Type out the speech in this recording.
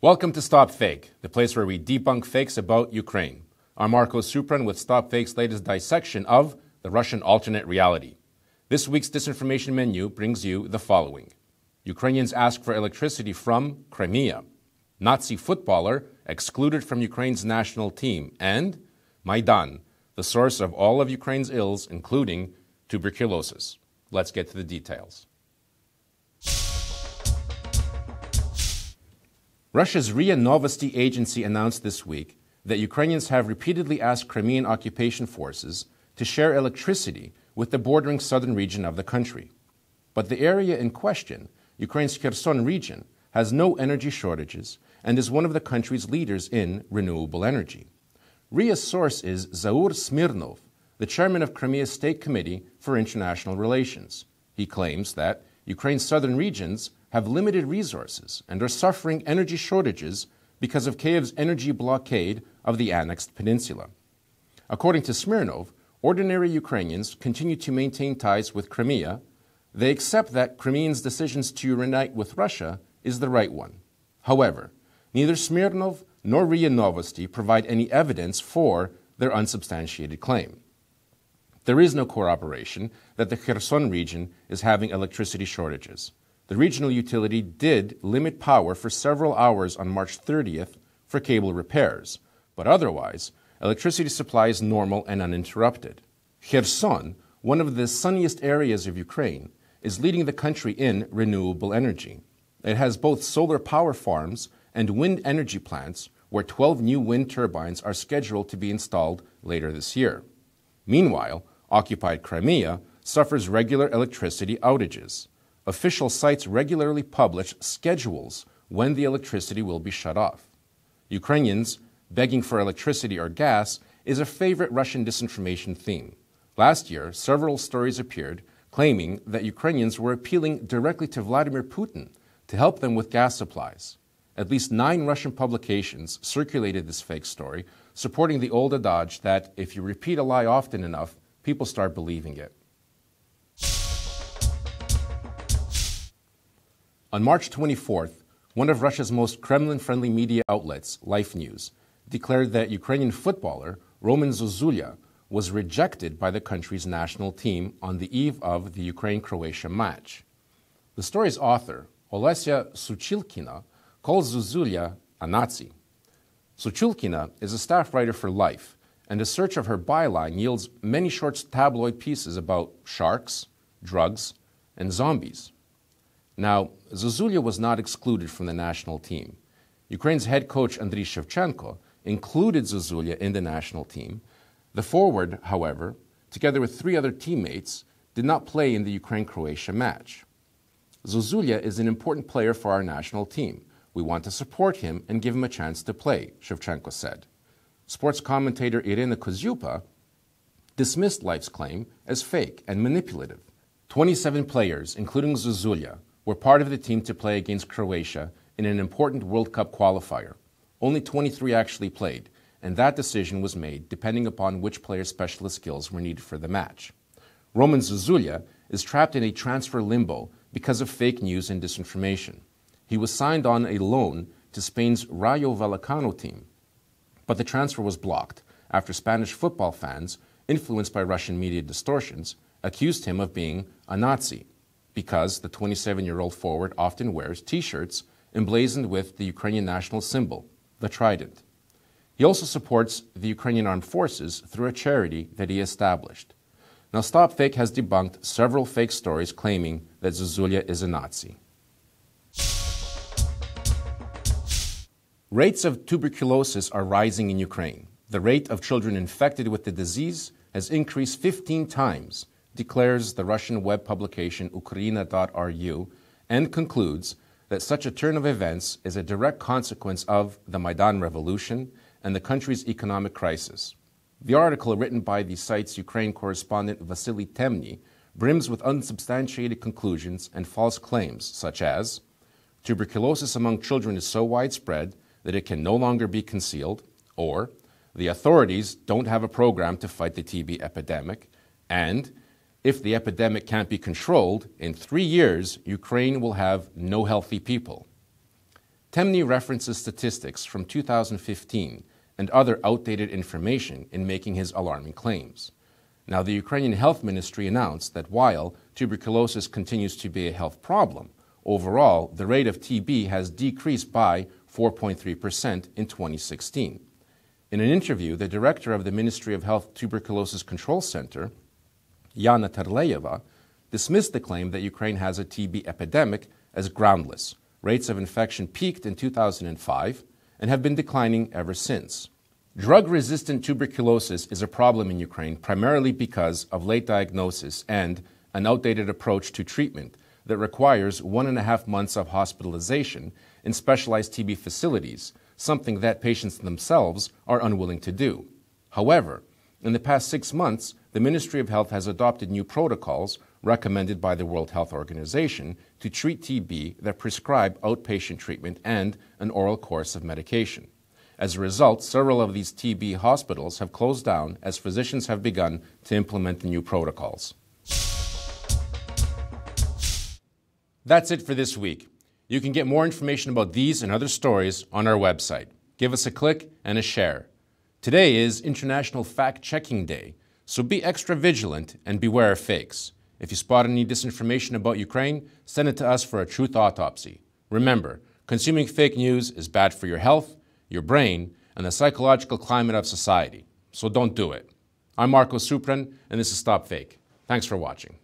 Welcome to StopFake, the place where we debunk fakes about Ukraine. I'm Marko Suprun with StopFake's latest dissection of the Russian alternate reality. This week's disinformation menu brings you the following. Ukrainians ask for electricity from Crimea. Nazi footballer excluded from Ukraine's national team. And Maydan, the source of all of Ukraine's ills, including tuberculosis. Let's get to the details. Russia's RIA Novosti agency announced this week that Ukrainians have repeatedly asked Crimean occupation forces to share electricity with the bordering southern region of the country. But the area in question, Ukraine's Kherson region, has no energy shortages and is one of the country's leaders in renewable energy. RIA's source is Zaur Smirnov, the chairman of Crimea's State Committee for International Relations. He claims that Ukraine's southern regions have limited resources and are suffering energy shortages because of Kyiv's energy blockade of the annexed peninsula. According to Smirnov, ordinary Ukrainians continue to maintain ties with Crimea. They accept that Crimeans' decisions to reunite with Russia is the right one. However, neither Smirnov nor RIA Novosti provide any evidence for their unsubstantiated claim. There is no corroboration that the Kherson region is having electricity shortages. The regional utility did limit power for several hours on March 30th for cable repairs, but otherwise, electricity supply is normal and uninterrupted. Kherson, one of the sunniest areas of Ukraine, is leading the country in renewable energy. It has both solar power farms and wind energy plants where 12 new wind turbines are scheduled to be installed later this year. Meanwhile, occupied Crimea suffers regular electricity outages. Official sites regularly publish schedules when the electricity will be shut off. Ukrainians begging for electricity or gas is a favorite Russian disinformation theme. Last year, several stories appeared claiming that Ukrainians were appealing directly to Vladimir Putin to help them with gas supplies. At least 9 Russian publications circulated this fake story, supporting the old adage that if you repeat a lie often enough, people start believing it. On March 24th, one of Russia's most Kremlin-friendly media outlets, Life News, declared that Ukrainian footballer Roman Zuzulya was rejected by the country's national team on the eve of the Ukraine-Croatia match. The story's author, Olesya Suchilkina, calls Zuzulya a Nazi. Suchilkina is a staff writer for Life, and a search of her byline yields many short tabloid pieces about sharks, drugs, and zombies. Now, Zuzulya was not excluded from the national team. Ukraine's head coach Andriy Shevchenko included Zuzulya in the national team. The forward, however, together with 3 other teammates, did not play in the Ukraine-Croatia match. Zuzulya is an important player for our national team. We want to support him and give him a chance to play, Shevchenko said. Sports commentator Irina Kozyupa dismissed Life's claim as fake and manipulative. 27 players, including Zuzulya, were part of the team to play against Croatia in an important World Cup qualifier. Only 23 actually played, and that decision was made depending upon which player's specialist skills were needed for the match. Roman Zuzulya is trapped in a transfer limbo because of fake news and disinformation. He was signed on a loan to Spain's Rayo Vallecano team, but the transfer was blocked after Spanish football fans, influenced by Russian media distortions, accused him of being a Nazi, because the 27-year-old forward often wears T-shirts emblazoned with the Ukrainian national symbol, the trident. He also supports the Ukrainian armed forces through a charity that he established. Now, StopFake has debunked several fake stories claiming that Zuzulya is a Nazi. Rates of tuberculosis are rising in Ukraine. The rate of children infected with the disease has increased 15 times, declares the Russian web publication Ukraina.ru, and concludes that such a turn of events is a direct consequence of the Maydan revolution and the country's economic crisis. The article, written by the site's Ukraine correspondent Vasily Temny, brims with unsubstantiated conclusions and false claims, such as tuberculosis among children is so widespread that it can no longer be concealed, or the authorities don't have a program to fight the TB epidemic, and if the epidemic can't be controlled, in 3 years, Ukraine will have no healthy people. Temny references statistics from 2015 and other outdated information in making his alarming claims. Now, the Ukrainian Health Ministry announced that while tuberculosis continues to be a health problem, overall, the rate of TB has decreased by 4.3% in 2016. In an interview, the director of the Ministry of Health Tuberculosis Control Center, Yana Terleyeva, dismissed the claim that Ukraine has a TB epidemic as groundless. Rates of infection peaked in 2005 and have been declining ever since. Drug-resistant tuberculosis is a problem in Ukraine primarily because of late diagnosis and an outdated approach to treatment that requires 1.5 months of hospitalization in specialized TB facilities, something that patients themselves are unwilling to do. However, in the past 6 months, the Ministry of Health has adopted new protocols recommended by the World Health Organization to treat TB that prescribe outpatient treatment and an oral course of medication. As a result, several of these TB hospitals have closed down as physicians have begun to implement the new protocols. That's it for this week. You can get more information about these and other stories on our website. Give us a click and a share. Today is International Fact-Checking Day, so be extra vigilant and beware of fakes. If you spot any disinformation about Ukraine, send it to us for a truth autopsy. Remember, consuming fake news is bad for your health, your brain, and the psychological climate of society. So don't do it. I'm Marko Suprun, and this is StopFake. Thanks for watching.